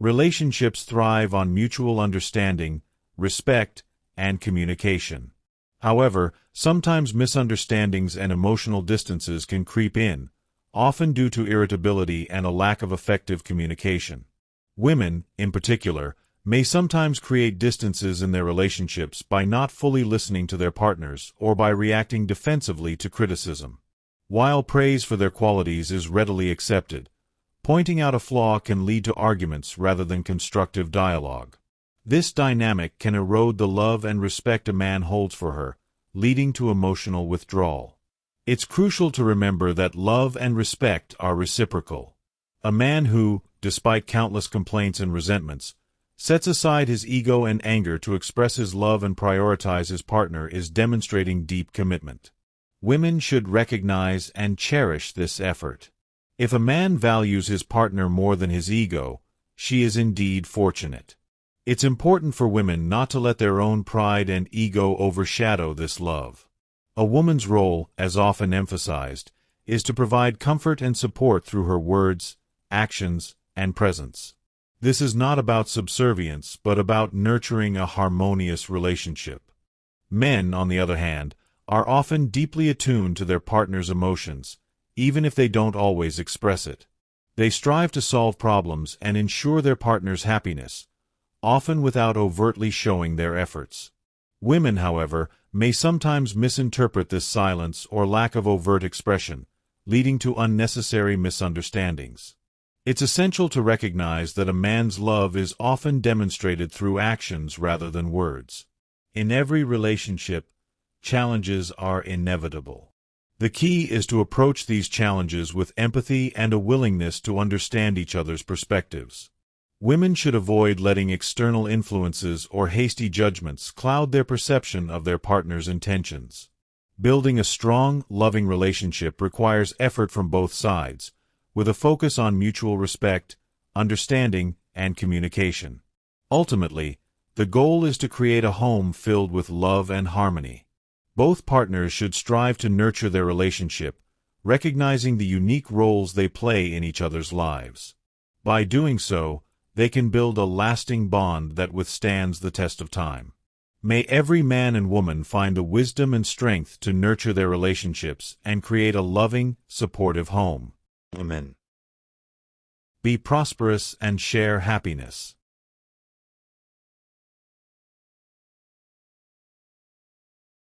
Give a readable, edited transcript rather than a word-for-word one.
Relationships thrive on mutual understanding, respect, and communication. However, sometimes misunderstandings and emotional distances can creep in, often due to irritability and a lack of effective communication. Women, in particular, may sometimes create distances in their relationships by not fully listening to their partners or by reacting defensively to criticism. While praise for their qualities is readily accepted, pointing out a flaw can lead to arguments rather than constructive dialogue. This dynamic can erode the love and respect a man holds for her, leading to emotional withdrawal. It's crucial to remember that love and respect are reciprocal. A man who, despite countless complaints and resentments, sets aside his ego and anger to express his love and prioritize his partner is demonstrating deep commitment. Women should recognize and cherish this effort. If a man values his partner more than his ego, she is indeed fortunate. It's important for women not to let their own pride and ego overshadow this love. A woman's role, as often emphasized, is to provide comfort and support through her words, actions, and presence. This is not about subservience, but about nurturing a harmonious relationship. Men, on the other hand, are often deeply attuned to their partner's emotions, even if they don't always express it. They strive to solve problems and ensure their partner's happiness, often without overtly showing their efforts. Women, however, may sometimes misinterpret this silence or lack of overt expression, leading to unnecessary misunderstandings. It's essential to recognize that a man's love is often demonstrated through actions rather than words. In every relationship, challenges are inevitable. The key is to approach these challenges with empathy and a willingness to understand each other's perspectives. Women should avoid letting external influences or hasty judgments cloud their perception of their partner's intentions. Building a strong, loving relationship requires effort from both sides, with a focus on mutual respect, understanding, and communication. Ultimately, the goal is to create a home filled with love and harmony. Both partners should strive to nurture their relationship, recognizing the unique roles they play in each other's lives. By doing so, they can build a lasting bond that withstands the test of time. May every man and woman find the wisdom and strength to nurture their relationships and create a loving, supportive home. Amen. Be prosperous and share happiness.